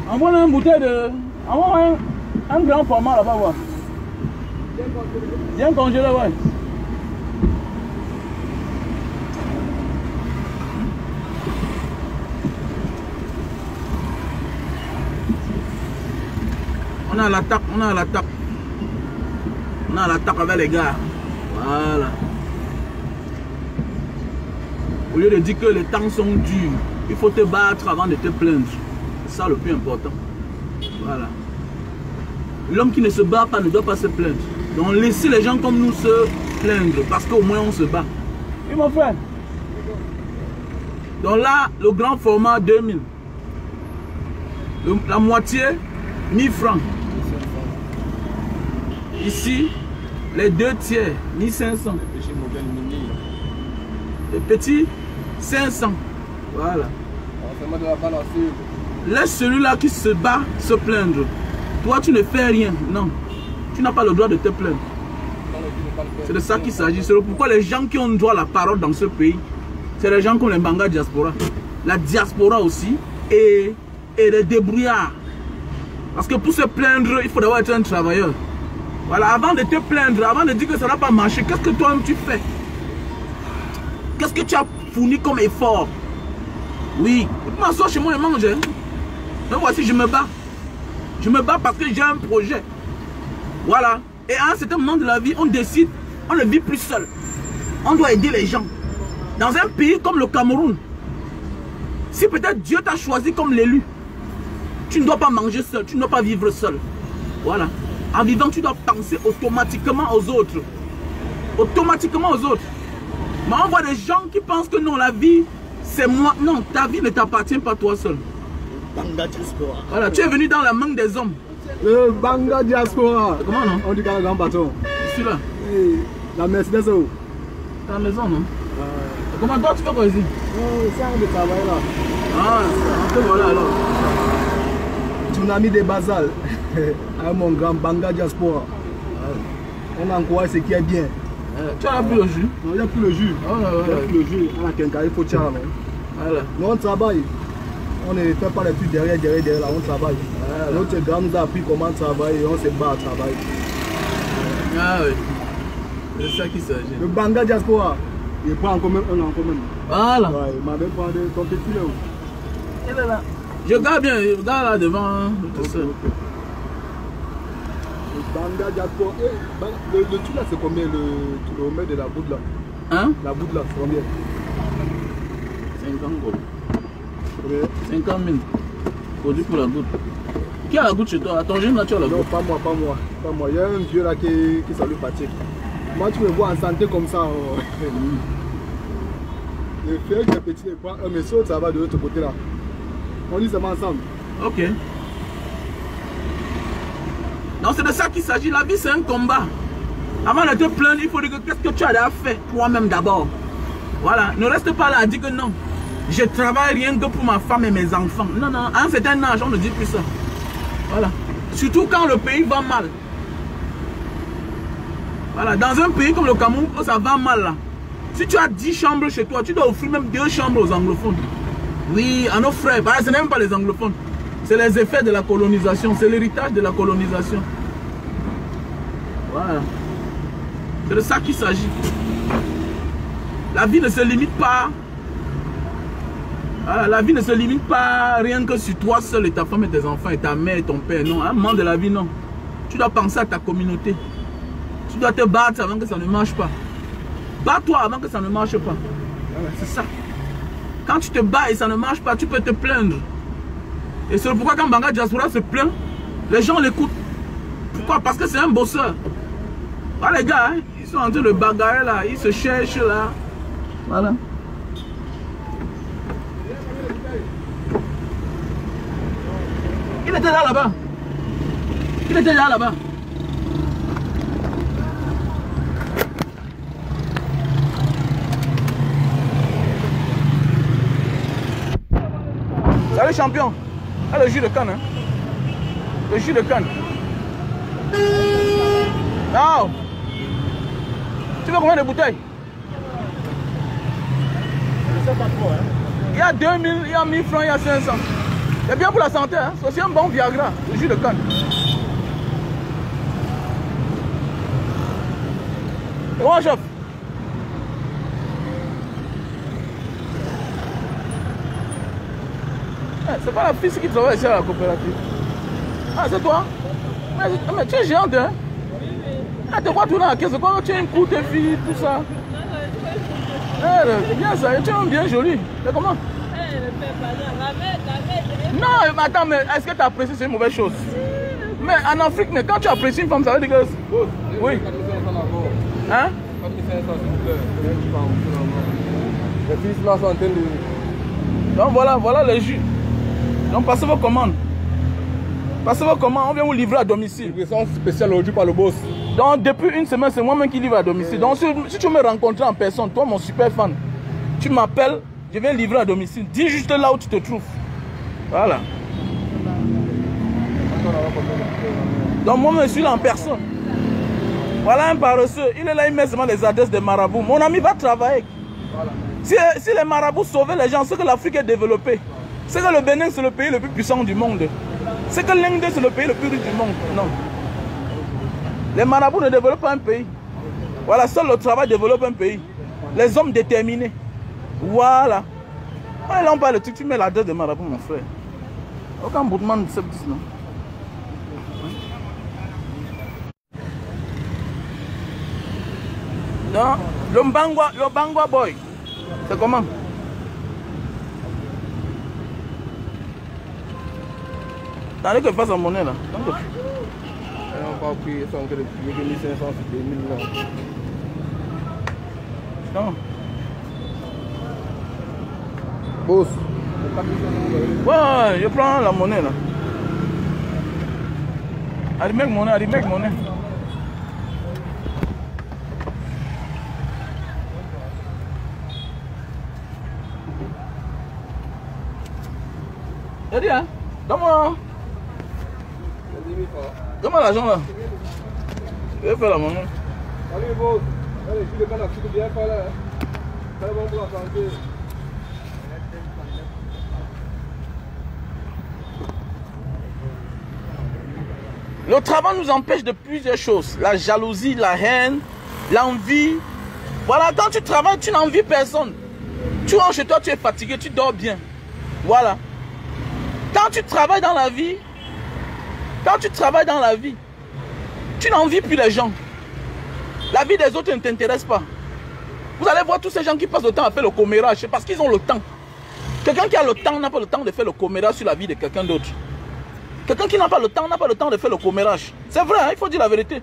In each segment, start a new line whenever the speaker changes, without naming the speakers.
Envoie une bouteille de... Envoie un grand format là-bas, ouais. Bien congelé, ouais. On a l'attaque, on a l'attaque. On a l'attaque avec les gars. Voilà. Au lieu de dire que les temps sont durs, il faut te battre avant de te plaindre. C'est ça le plus important. Voilà. L'homme qui ne se bat pas ne doit pas se plaindre. Donc laissez les gens comme nous se plaindre parce qu'au moins on se bat. Oui mon frère. Donc là, le grand format 2000. La moitié, 1000 francs. Ici, les 2 tiers, 1500. Les petits, 500. Voilà. Laisse celui-là qui se bat se plaindre. Toi, tu ne fais rien. Non. Tu n'as pas le droit de te plaindre. C'est de ça qu'il s'agit. C'est pourquoi les gens qui ont droit à la parole dans ce pays, c'est les gens comme les Banga diaspora. La diaspora aussi. Et les débrouillards. Parce que pour se plaindre, il faut d'abord être un travailleur. Voilà, avant de te plaindre, avant de dire que ça n'a pas marché, qu'est-ce que toi-même tu fais? Qu'est-ce que tu as fourni comme effort? Oui, je m'assois chez moi et mange. Mais voici, je me bats. Je me bats parce que j'ai un projet. Voilà. Et à un certain moment de la vie, on décide, on ne vit plus seul. On doit aider les gens. Dans un pays comme le Cameroun, si peut-être Dieu t'a choisi comme l'élu, tu ne dois pas manger seul, tu ne dois pas vivre seul. Voilà. En vivant, tu dois penser automatiquement aux autres. Automatiquement aux autres. Mais on voit des gens qui pensent que non, la vie, c'est moi. Non, ta vie ne t'appartient pas toi seul.
Banga diaspora.
Voilà, tu es venu dans la main des hommes.
Le Banga diaspora.
Comment non?
On dit qu'un grand bateau.
Je suis là.
La Mercedes où?
Dans la maison, non? Comment toi tu fais quoi ici?
C'est un de travail là.
Ah, on te voilà alors.
Tsunami de Basal. Mon grand Banga diaspora. On encourage ce qui est bien.
Tu as plus le jus?
Non, il n'y a plus le jus. Il n'y a plus le jus. On a quelqu'un, il faut tirer.
Voilà.
Nous on travaille. On ne fait pas les trucs derrière, là, on travaille. Voilà. Notre grand nous a appris comment travailler et on se bat à travailler.
Ah oui. C'est ça qui s'agit.
Le Banga diaspora, il prend en commun, un en commun.
Voilà.
Ouais, il m'avait pris ton petit là.
Il est là. Je regarde bien, je regarde là devant.
Okay. Le Banga diaspora. Le truc là, c'est combien le kilomètre de la bout là?
Hein?
La bout là, c'est combien?
50 euros. 50 000. Produit pour la goutte. Qui a la goutte chez toi? Ton jeune là, tu as la goutte?
Non, pas moi, pas moi. Pas moi. Il y a un vieux là qui salue Patrick. Moi, tu me vois en santé comme ça. Le fait que les petits ne prennent un monsieur, ça va de l'autre côté là. On dit seulement ensemble.
Ok. Donc c'est de ça qu'il s'agit. La vie, c'est un combat. Avant de te plaindre, il faut dire que qu'est-ce que tu as déjà fait toi-même d'abord. Voilà. Ne reste pas là à dire que non. Je travaille rien que pour ma femme et mes enfants. Non, non, à un certain âge, on ne dit plus ça. Voilà. Surtout quand le pays va mal. Voilà, dans un pays comme le Cameroun, où ça va mal là. Si tu as 10 chambres chez toi, tu dois offrir même 2 chambres aux anglophones. Oui, à nos frères. Parce que ce n'est même pas les anglophones. C'est les effets de la colonisation. C'est l'héritage de la colonisation. Voilà. C'est de ça qu'il s'agit. La vie ne se limite pas. Voilà, la vie ne se limite pas rien que sur toi seul et ta femme et tes enfants et ta mère et ton père. Non, à un moment de la vie, non. Tu dois penser à ta communauté. Tu dois te battre avant que ça ne marche pas. Bats-toi avant que ça ne marche pas. Voilà, c'est ça. Quand tu te bats et ça ne marche pas, tu peux te plaindre. Et c'est pourquoi quand Banga Diaspora se plaint, les gens l'écoutent. Pourquoi? Parce que c'est un bosseur. Voilà les gars, hein, ils sont en train de bagarrer là, ils se cherchent là. Voilà. Il était là là-bas. Il était là là-bas. C'est le champion. C'est le jus de canne. Hein? Le jus de canne. Non. Tu veux combien de bouteilles? Il y a 2000, il y a 1000 francs, il y a 500. C'est bien pour la santé, hein? C'est aussi un bon Viagra, le jus de canne. Et moi, chef. C'est pas la fille qui travaille ici à la coopérative. Ah, c'est toi? Mais tu es géante, hein? Ah, tu crois tourner à la caisse, quoi? Tu as une courte fille, tout ça. C'est bien ça, tu es bien jolie. C'est comment? Non, mais attends, mais est-ce que tu apprécies, c'est une mauvaise chose? Mais en Afrique, mais quand tu apprécies une femme, ça veut dire que... Oui. Hein? Donc voilà les jus. Donc passez vos commandes. Passez vos commandes, on vient vous livrer à domicile.
Livraison spéciale aujourd'hui par le boss.
Donc depuis une semaine, c'est moi-même qui livre à domicile. Donc si tu me rencontres en personne, toi mon super fan, tu m'appelles, je viens livrer à domicile. Dis juste là où tu te trouves. Voilà. Donc moi je suis là en personne. Voilà un paresseux. Il est là, il met seulement les adresses des marabouts. Mon ami va travailler. Voilà. Si les marabouts sauvaient les gens, c'est que l'Afrique est développée. C'est que le Bénin, c'est le pays le plus puissant du monde. C'est que l'Inde, c'est le pays le plus riche du monde. Non. Les marabouts ne développent pas un pays. Voilà, seul le travail développe un pays. Les hommes déterminés. Voilà. Là, on parle de truc, tu mets l'adresse des marabouts, mon frère. Aucun boutman ne sait dire non. Non, le Bangwa boy. C'est comment? T'as que fasse en monnaie là.
On va payer ça encore depuis 1500, c'était 1000 là.
Non.
Boss.
Ouais, je prends la monnaie là. Allez, monnaie. J'ai dit, hein? Donne-moi l'argent là. Je vais faire la monnaie.
Allez, boss. Allez, je suis le canard, tu peux bien faire là. Très bon pour la santé.
Le travail nous empêche de plusieurs choses. La jalousie, la haine, l'envie. Voilà, quand tu travailles, tu n'envies personne. Tu rentres chez toi, tu es fatigué, tu dors bien. Voilà. Quand tu travailles dans la vie, tu n'envies plus les gens. La vie des autres ne t'intéresse pas. Vous allez voir tous ces gens qui passent le temps à faire le commérage parce qu'ils ont le temps. Quelqu'un qui a le temps n'a pas le temps de faire le commérage sur la vie de quelqu'un d'autre. Quelqu'un qui n'a pas le temps de faire le commérage. C'est vrai, hein, il faut dire la vérité.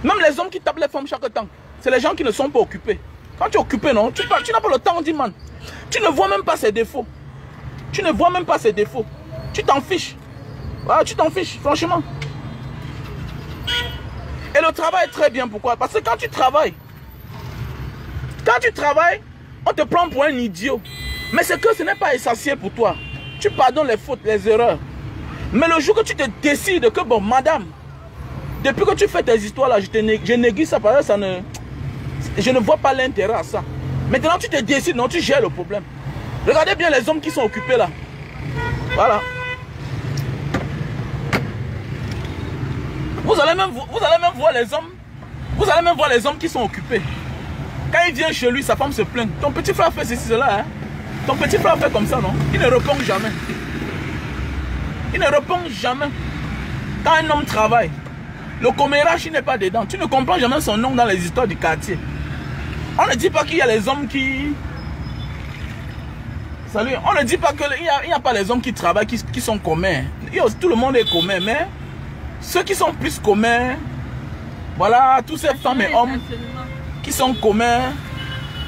Même les hommes qui tapent les femmes chaque temps, c'est les gens qui ne sont pas occupés. Quand tu es occupé, non, tu n'as pas le temps, dit man. Tu ne vois même pas ses défauts. Tu t'en fiches. Voilà, tu t'en fiches, franchement. Et le travail est très bien. Pourquoi? Parce que quand tu travailles, on te prend pour un idiot. Mais c'est que ce n'est pas essentiel pour toi. Tu pardonnes les fautes, les erreurs. Mais le jour que tu te décides que, bon, madame, depuis que tu fais tes histoires là, je néglige ça parce que ça ne... Je ne vois pas l'intérêt à ça. Maintenant, tu te décides, non, tu gères le problème. Regardez bien les hommes qui sont occupés là. Voilà. Vous allez même voir les hommes. Vous allez même voir les hommes qui sont occupés. Quand il vient chez lui, sa femme se plaint. Ton petit frère fait ceci, cela. Hein? Ton petit frère fait comme ça, non? Il ne répond jamais. Il ne répond jamais. Quand un homme travaille, le commérage, il n'est pas dedans. Tu ne comprends jamais son nom dans les histoires du quartier. On ne dit pas qu'il y a les hommes qui... Salut. On ne dit pas qu'il n'y a pas les hommes qui travaillent, qui sont communs. Tout le monde est commun, mais ceux qui sont plus communs, voilà, tous ces femmes et hommes qui sont communs,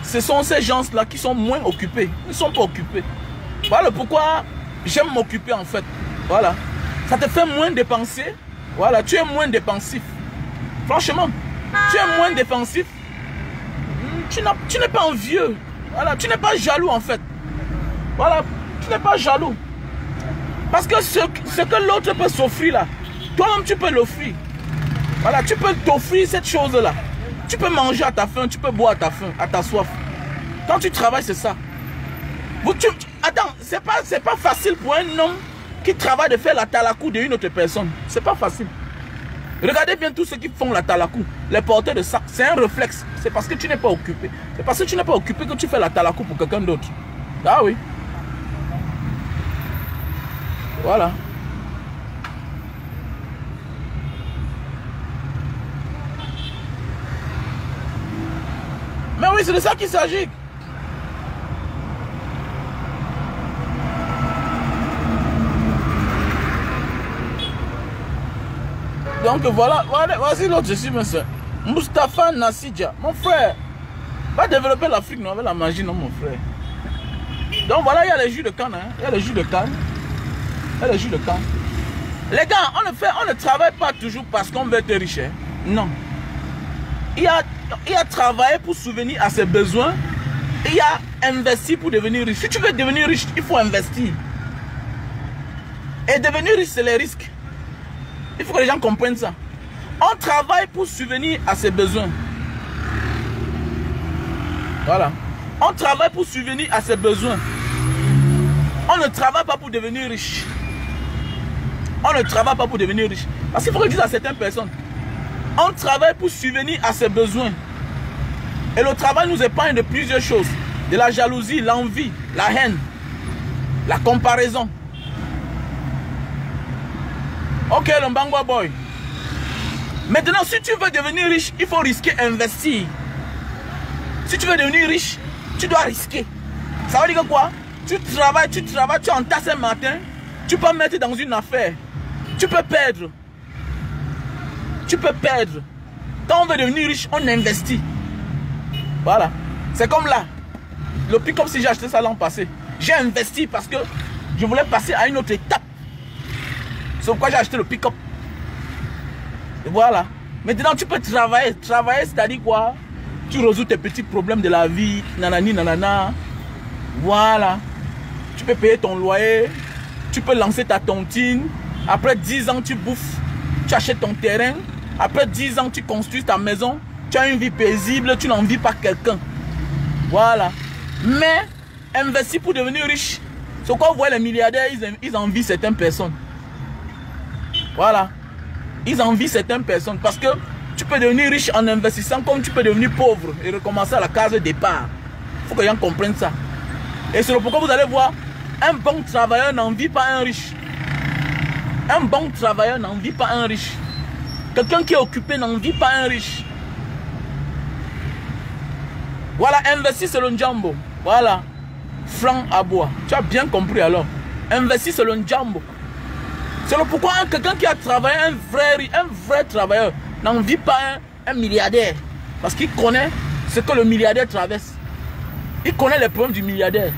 ce sont ces gens-là qui sont moins occupés. Ils ne sont pas occupés. Voilà pourquoi j'aime m'occuper en fait. Voilà. Ça te fait moins dépenser. Voilà, tu es moins dépensif. Franchement, tu es moins dépensif. Tu n'es pas envieux. Voilà, tu n'es pas jaloux en fait. Voilà, tu n'es pas jaloux. Parce que ce que l'autre peut s'offrir là, toi-même tu peux l'offrir. Voilà, tu peux t'offrir cette chose-là. Tu peux manger à ta faim, tu peux boire à ta faim, à ta soif. Quand tu travailles, c'est ça. Attends, c'est pas facile pour un homme qui travaille de faire la talakou d'une autre personne. C'est pas facile. Regardez bien tous ceux qui font la talakou, les porteurs de sac. C'est un réflexe. C'est parce que tu n'es pas occupé. C'est parce que tu n'es pas occupé que tu fais la talakou pour quelqu'un d'autre. Ah oui. Voilà. Mais oui, c'est de ça qu'il s'agit. Donc voilà, voici l'autre, je suis monsieur. Mustapha Nassidja, mon frère, va développer l'Afrique, non, avec la magie, non, mon frère. Donc voilà, il y a les jus de canne, hein. Il y a les jus de canne. Il y a les jus de canne. Les gars, on ne travaille pas toujours parce qu'on veut être riche, hein. Non. Il y a travaillé pour souvenir à ses besoins. Il y a investi pour devenir riche. Si tu veux devenir riche, il faut investir. Et devenir riche, c'est les risques. Il faut que les gens comprennent ça. On travaille pour subvenir à ses besoins. Voilà. On travaille pour subvenir à ses besoins. On ne travaille pas pour devenir riche. On ne travaille pas pour devenir riche. Parce qu'il faut que je dise à certaines personnes, on travaille pour subvenir à ses besoins. Et le travail nous épargne de plusieurs choses. De la jalousie, l'envie, la haine, la comparaison. Ok, le Mbangwa boy. Maintenant, si tu veux devenir riche, il faut risquer, investir. Si tu veux devenir riche, tu dois risquer. Ça veut dire quoi? Tu travailles, tu entasses un matin, tu peux mettre dans une affaire. Tu peux perdre. Tu peux perdre. Quand on veut devenir riche, on investit. Voilà. C'est comme là. Le pick-up, si j'ai acheté ça l'an passé, j'ai investi parce que je voulais passer à une autre étape. C'est pourquoi j'ai acheté le pick-up. Voilà. Maintenant, tu peux travailler. Travailler, c'est-à-dire quoi? Tu résous tes petits problèmes de la vie. Nanani, nanana. Voilà. Tu peux payer ton loyer. Tu peux lancer ta tontine. Après 10 ans, tu bouffes. Tu achètes ton terrain. Après 10 ans, tu construis ta maison. Tu as une vie paisible. Tu n'envies pas quelqu'un. Voilà. Mais, investir pour devenir riche. C'est quoi vous voyez les milliardaires, ils envient certaines personnes. Voilà. Ils envient certaines personnes parce que tu peux devenir riche en investissant comme tu peux devenir pauvre et recommencer à la case de départ. Il faut que les gens comprennent ça. Et c'est pourquoi vous allez voir, un bon travailleur n'envie pas un riche. Un bon travailleur n'envie pas un riche. Quelqu'un qui est occupé n'envie pas un riche. Voilà, investir c'est le njambo. Voilà. Franc à bois. Tu as bien compris alors. Investir c'est le njambo. C'est le pourquoi quelqu'un qui a travaillé, un vrai travailleur, n'envie pas un milliardaire. Parce qu'il connaît ce que le milliardaire traverse. Il connaît les problèmes du milliardaire.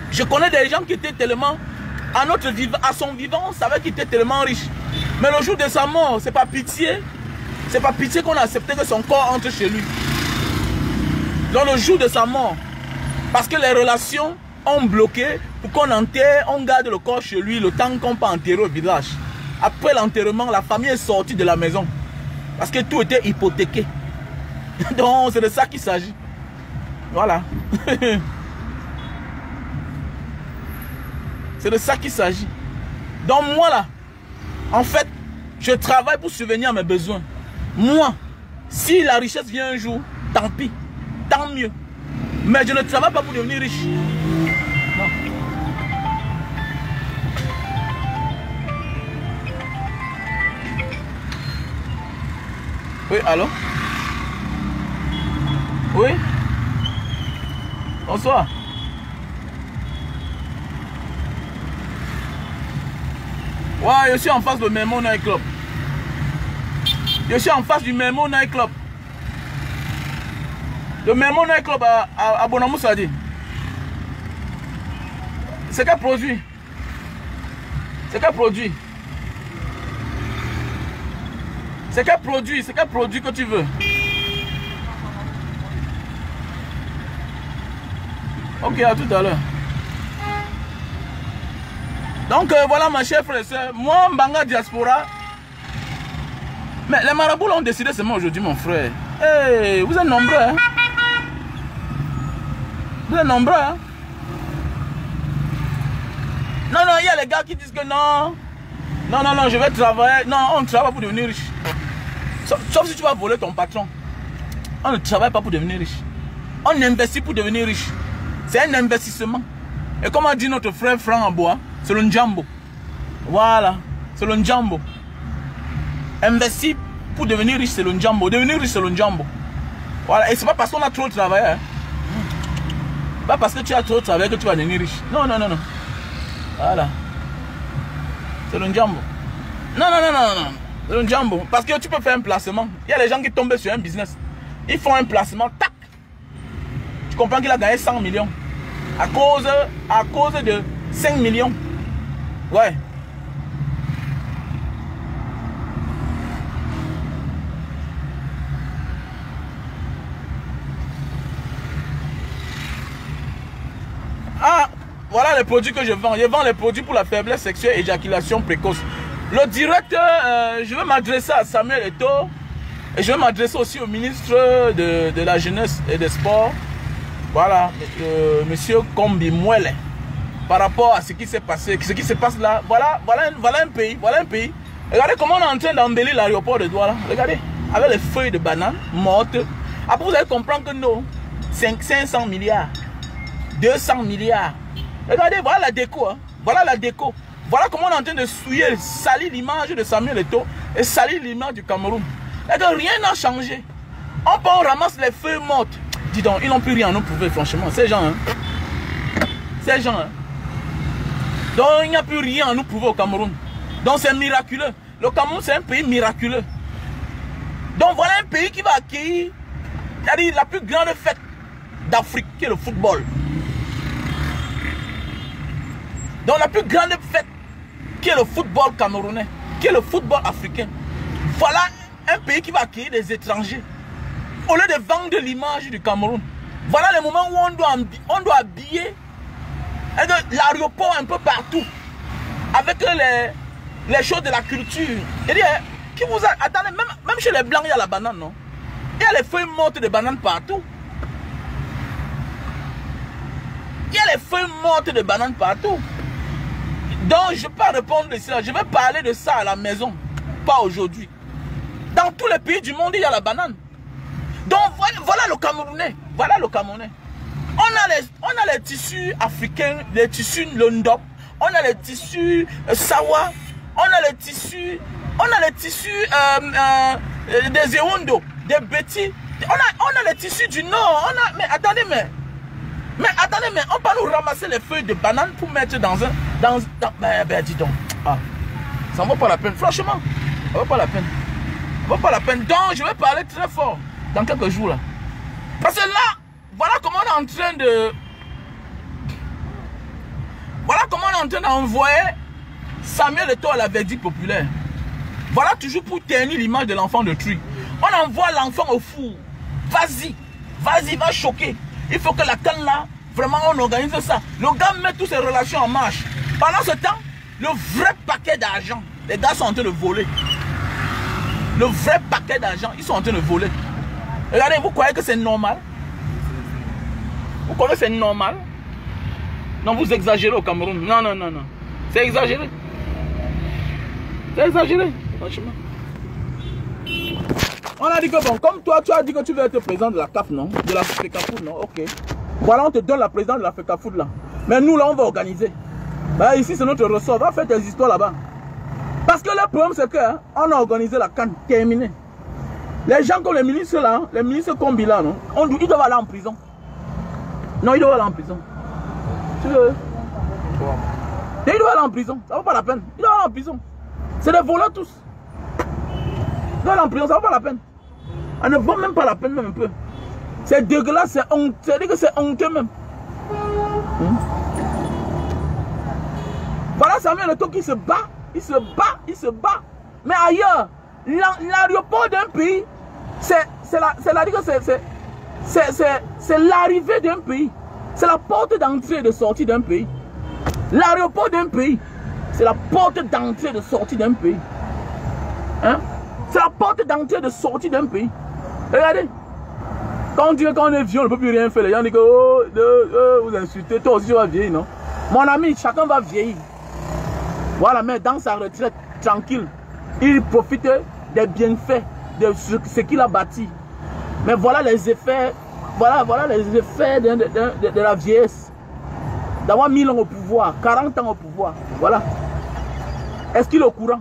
Je connais des gens qui étaient tellement, à son vivant, on savait qu'il était tellement riche. Mais le jour de sa mort, c'est pas pitié. C'est pas pitié qu'on a accepté que son corps entre chez lui. Dans le jour de sa mort, parce que les relations ont bloqué pour qu'on enterre, on garde le corps chez lui le temps qu'on peut enterrer au village. Après l'enterrement, la famille est sortie de la maison parce que tout était hypothéqué. Donc c'est de ça qu'il s'agit. Voilà. C'est de ça qu'il s'agit. Donc moi là, en fait, je travaille pour subvenir à mes besoins. Moi, si la richesse vient un jour, tant pis, tant mieux. Mais je ne travaille pas pour devenir riche. Non. Oui, allô? Oui? Bonsoir. Ouais, je suis en face de Memo Night Club. Je suis en face du Memo Night Club. Le Memo Night Club à Bonamoussadi. C'est quel produit? C'est quel produit? C'est quel produit? C'est quel produit que tu veux? Ok, à tout à l'heure. Donc voilà ma chère frère et soeur, moi Mbanga Diaspora, mais les marabouts l'ont décidé seulement aujourd'hui mon frère. Hey, vous êtes nombreux hein? Vous êtes nombreux hein? Non, non, il y a les gars qui disent que non. Non, non, non, je vais travailler. Non, on ne travaille pas pour devenir riche. Sauf si tu vas voler ton patron. On ne travaille pas pour devenir riche. On investit pour devenir riche. C'est un investissement. Et comme a dit notre frère Franck Aboua, c'est le Njambo. Voilà, c'est le Njambo. Investir pour devenir riche, c'est le Njambo. Devenir riche, c'est le Njambo. Voilà, et c'est pas parce qu'on a trop travaillé. Hein. Pas parce que tu as trop travaillé que tu vas devenir riche. Non, non, non, non. Voilà. C'est le Njambo. Non, non, non, non, non. C'est le Njambo. Parce que tu peux faire un placement. Il y a les gens qui tombent sur un business. Ils font un placement, tac. Tu comprends qu'il a gagné 100 millions. À cause de 5 millions. Ouais. Ah, voilà les produits que je vends. Je vends les produits pour la faiblesse sexuelle et éjaculation précoce. Le direct, je vais m'adresser à Samuel Eto'o. Et je vais m'adresser aussi au ministre de la Jeunesse et des Sports. Voilà, monsieur Kombi Mwele. Par rapport à ce qui s'est passé, ce qui se passe là. Voilà un pays. Voilà un pays. Regardez comment on est en train d'embellir l'aéroport de Douala. Regardez, avec les feuilles de banane mortes. Après, vous allez comprendre que non, 500 milliards, 200 milliards. Regardez, voilà la déco. Hein. Voilà la déco. Voilà comment on est en train de souiller, salir l'image de Samuel Eto'o et salir l'image du Cameroun. Et que rien n'a changé. On ramasse les feuilles mortes. Dis donc, ils n'ont plus rien à nous prouver, franchement. Ces gens, hein. Ces gens, hein. Donc, il n'y a plus rien à nous prouver au Cameroun. Donc, c'est miraculeux. Le Cameroun, c'est un pays miraculeux. Donc, voilà un pays qui va accueillir, c'est-à-dire la plus grande fête d'Afrique, qui est le football. Donc, la plus grande fête, qui est le football camerounais, qui est le football africain. Voilà un pays qui va accueillir des étrangers. Au lieu de vendre l'image du Cameroun. Voilà le moment où on doit habiller l'aéroport un peu partout. Avec les choses de la culture. Qui vous a, attendez, même chez les blancs, il y a la banane, non? Il y a les feuilles mortes de banane partout. Il y a les feuilles mortes de banane partout. Donc, je ne peux pas répondre de ça. Je vais parler de ça à la maison. Pas aujourd'hui. Dans tous les pays du monde, il y a la banane. Donc, voilà le Camerounais. Voilà le Camerounais. On a les tissus africains, les tissus Londop. On a les tissus Sawa. On a les tissus des Ewondo, des Betty. On a les tissus du Nord. Mais attendez, on peut nous ramasser les feuilles de banane pour mettre dans un... Ben, dis donc. Ah, ça ne vaut pas la peine. Franchement, ça ne vaut pas la peine. Ça ne vaut pas la peine. Donc, je vais parler très fort dans quelques jours là. Parce que là, voilà comment on est en train de... Voilà comment on est en train d'envoyer Samuel Eto'o à la verdict populaire. Voilà toujours pour ternir l'image de l'enfant de Trui. On envoie l'enfant au four. Vas-y, va choquer. Il faut que la canne là, vraiment on organise ça. Le gars met toutes ses relations en marche. Pendant ce temps, le vrai paquet d'argent, les gars sont en train de voler. Le vrai paquet d'argent, ils sont en train de voler. Regardez, vous croyez que c'est normal? Vous croyez que c'est normal? Non, vous exagérez au Cameroun. Non. C'est exagéré. C'est exagéré, franchement. On a dit que bon, comme toi, tu as dit que tu veux être président de la CAF, non? De la FECAFOOT, non? Ok. Voilà, on te donne la présidence de la FECAFOOT là. Mais nous, là, on va organiser. Bah, ici, c'est notre ressort. Va faire tes histoires là-bas. Parce que le problème, c'est qu'on a organisé la CAN, terminé. Les gens comme les ministres là, les ministres comme Bila, non? Ils doivent aller en prison. Non, ils doivent aller en prison. Tu veux? Ils doivent aller en prison. Ça ne vaut pas la peine. Ils doivent aller en prison. C'est des voleurs tous. Ils doivent aller en prison, ça ne vaut pas la peine. On ne vaut même pas la peine, même un peu. C'est dégueulasse, c'est honteux. C'est-à-dire que c'est honteux même. Voilà Samuel Eto'o qui se bat. Il se bat. Mais ailleurs, l'aéroport d'un pays, c'est l'arrivée d'un pays. C'est la porte d'entrée et de sortie d'un pays. L'aéroport d'un pays. C'est la porte d'entrée de sortie d'un pays. Hein? C'est la porte d'entrée de sortie d'un pays. Regardez. Quand on dit que quand on est vieux, on ne peut plus rien faire. Les gens disent que oh, vous insultez, toi aussi tu vas vieillir, non? Mon ami, chacun va vieillir. Voilà, mais dans sa retraite, tranquille, il profite des bienfaits de ce qu'il a bâti. Mais voilà les effets, voilà les effets de la vieillesse. D'avoir 1000 ans au pouvoir, 40 ans au pouvoir. Voilà. Est-ce qu'il est au courant?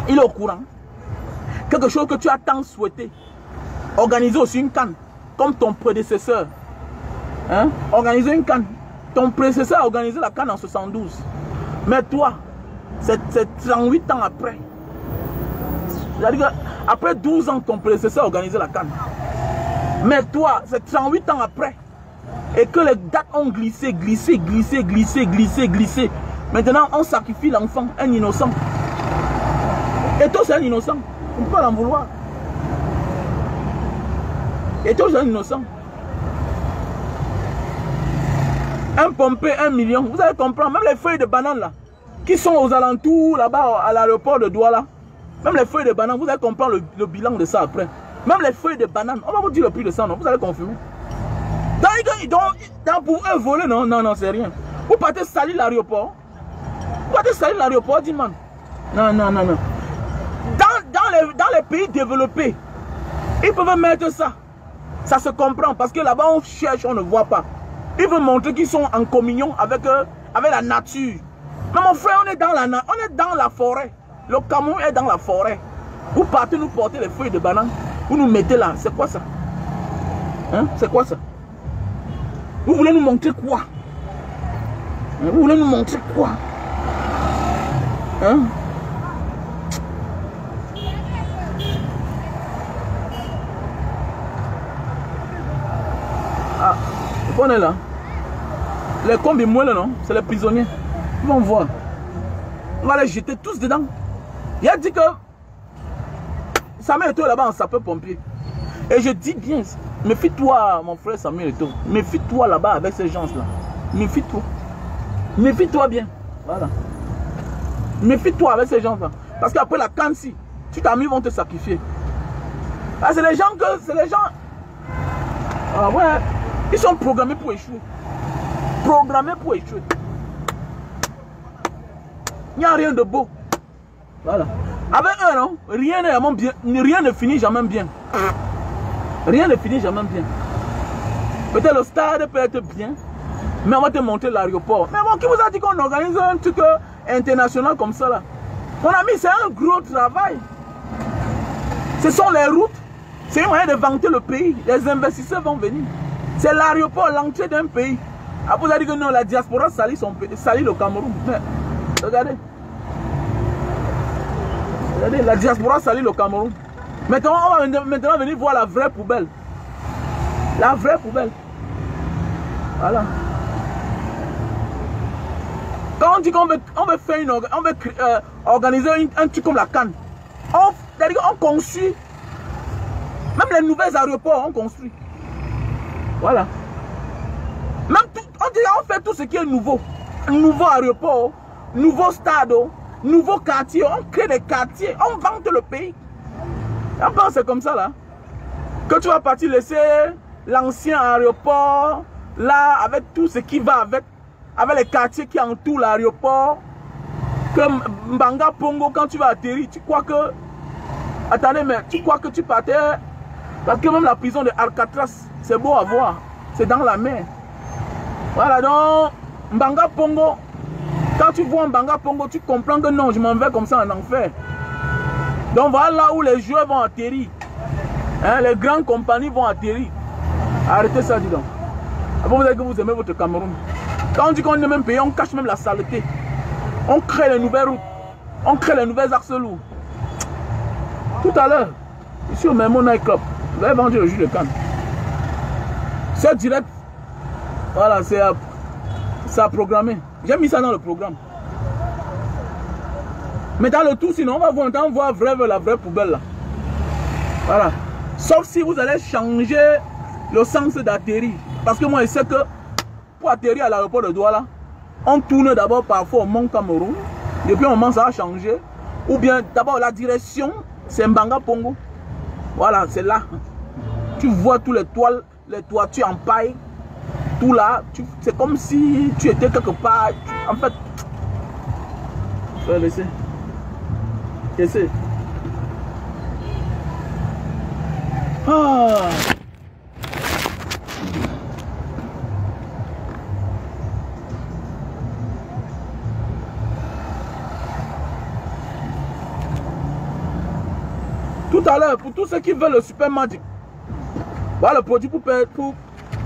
Il est au courant. Quelque chose que tu as tant souhaité. Organiser aussi une canne, comme ton prédécesseur. Hein? Organiser une canne. Ton prédécesseur a organisé la canne en 72. Mais toi, c'est 38 ans après. C'est-à-dire qu'après 12 ans, ton prédécesseur a organisé la canne. Mais toi, c'est 38 ans après. Et que les dates ont glissé. Maintenant, on sacrifie l'enfant, un innocent. Et toi, c'est un innocent. On ne peut pas l'en vouloir. Et toi, c'est un innocent. Un pompé, 1 million. Vous allez comprendre. Même les feuilles de banane là, qui sont aux alentours, là-bas, à l'aéroport de Douala. Même les feuilles de banane, vous allez comprendre le bilan de ça après. Même les feuilles de banane, on va vous dire le prix de ça, non? Vous allez confirmer. Dans pour un voler, non, c'est rien. Vous partez salir l'aéroport. Vous partez salir l'aéroport, dis man. Non. Dans les pays développés, ils peuvent mettre ça. Ça se comprend parce que là-bas on cherche, on ne voit pas. Ils veulent montrer qu'ils sont en communion avec la nature. Mais mon frère, on est dans la forêt. Le Cameroun est dans la forêt. Vous partez nous porter les feuilles de banane. Vous nous mettez là. C'est quoi ça? Hein? C'est quoi ça? Vous voulez nous montrer quoi? Hein? Vous voulez nous montrer quoi? Hein? Ah, on est là. Les combes ils moellent, non? C'est les prisonniers. Ils vont voir. On va les jeter tous dedans. Il a dit que Samuel Eto'o est là-bas en sapeur-pompier. Et je dis bien, méfie-toi, mon frère Samuel Eto'o. Méfie-toi là-bas avec ces gens-là. Méfie-toi. Méfie-toi bien. Voilà. Méfie-toi avec ces gens-là. Parce qu'après la canne, si tu t'as mis, ils vont te sacrifier. Ah, c'est les gens que. C'est les gens. Ah ouais. Ils sont programmés pour échouer. Programmés pour échouer. Il n'y a rien de beau. Voilà. Avec eux, non, rien ne finit jamais bien. Rien ne finit jamais bien. Peut-être le stade peut être bien, mais on va te montrer l'aéroport. Mais bon, qui vous a dit qu'on organise un truc international comme ça là? Mon ami, c'est un gros travail. Ce sont les routes. C'est un moyen de vanter le pays. Les investisseurs vont venir. C'est l'aéroport, l'entrée d'un pays. Après, vous avez dit que non, la diaspora salit le Cameroun. Mais, regardez. Regardez, la diaspora salit le Cameroun. Maintenant, on va maintenant venir voir la vraie poubelle. La vraie poubelle. Voilà. Quand on dit qu'on veut faire organiser un truc comme la canne, on construit. Même les nouveaux aéroports, on construit. Voilà. Même on fait tout ce qui est nouveau. Nouveau aéroport, nouveau stade, nouveau quartier. On crée des quartiers, on vante le pays. On pense comme ça là. Que tu vas partir laisser l'ancien aéroport là avec tout ce qui va avec les quartiers qui entourent l'aéroport. Comme Mbanga Pongo, quand tu vas atterrir, tu crois que. Attendez, mais tu crois que tu partais. Parce que même la prison de Alcatraz, c'est beau à voir. C'est dans la mer. Voilà donc, Mbanga Pongo. Quand tu vois Mbanga Pongo, tu comprends que non, je m'en vais comme ça en enfer. Donc voilà là où les joueurs vont atterrir. Hein, les grandes compagnies vont atterrir. Arrêtez ça, dis donc. Après, vous savez que vous aimez votre Cameroun. Quand on dit qu'on est même pays, on cache même la saleté. On crée les nouvelles routes. On crée les nouvelles axes lourds. Tout à l'heure, ici au Memo Night Club, vous avez vendu le jus de canne. C'est direct. Voilà, c'est à programmer. J'ai mis ça dans le programme. Mais dans le tout, sinon, on va voir la vraie poubelle là. Voilà. Sauf si vous allez changer le sens d'atterrir. Parce que moi, je sais que pour atterrir à l'aéroport de Douala, on tourne d'abord parfois au Mont Cameroun. Depuis un moment, ça a changé. Ou bien, d'abord, la direction, c'est Mbanga Pongo. Voilà, c'est là. Tu vois tous les toitures en paille. Tout là, c'est comme si tu étais quelque part. En fait, je vais laisser. Laissez. Ah. Tout à l'heure, pour tous ceux qui veulent le Super Magic, voilà le produit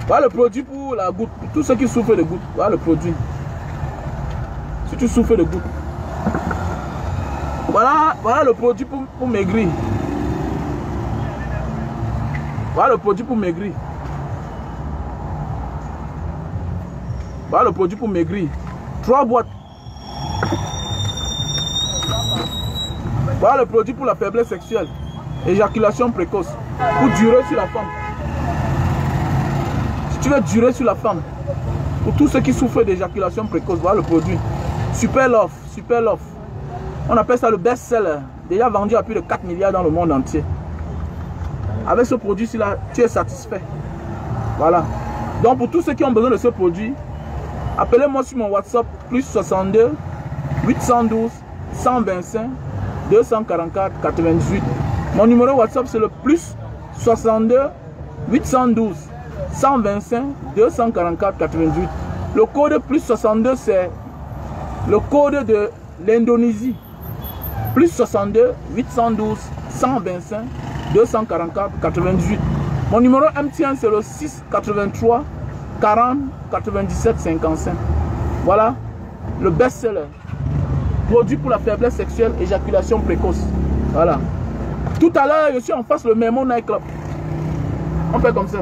voilà le produit pour la goutte. Pour tous ceux qui souffrent de goutte, voilà le produit. Si tu souffres de goutte, voilà le produit pour maigrir. Voilà le produit pour maigrir. Voilà le produit pour maigrir. 3 boîtes. Voilà le produit pour la faiblesse sexuelle. Éjaculation précoce. Pour durer sur la femme. Si tu veux durer sur la femme. Pour tous ceux qui souffrent d'éjaculation précoce, voilà le produit. Super Love. Super Love. On appelle ça le best-seller. Déjà vendu à plus de 4 milliards dans le monde entier. Avec ce produit-ci là, tu es satisfait. Voilà. Donc pour tous ceux qui ont besoin de ce produit, appelez-moi sur mon WhatsApp plus 62 812 125 244 98. Mon numéro WhatsApp c'est le plus 62 812 125 244 88. Le code plus 62 c'est le code de l'Indonésie. Plus 62 812 125 244 98. Mon numéro MTN c'est le 6 83 40 97 55. Voilà le best-seller. Produit pour la faiblesse sexuelle, éjaculation précoce. Voilà. Tout à l'heure, je suis en face le Memo Night Club. On fait comme ça.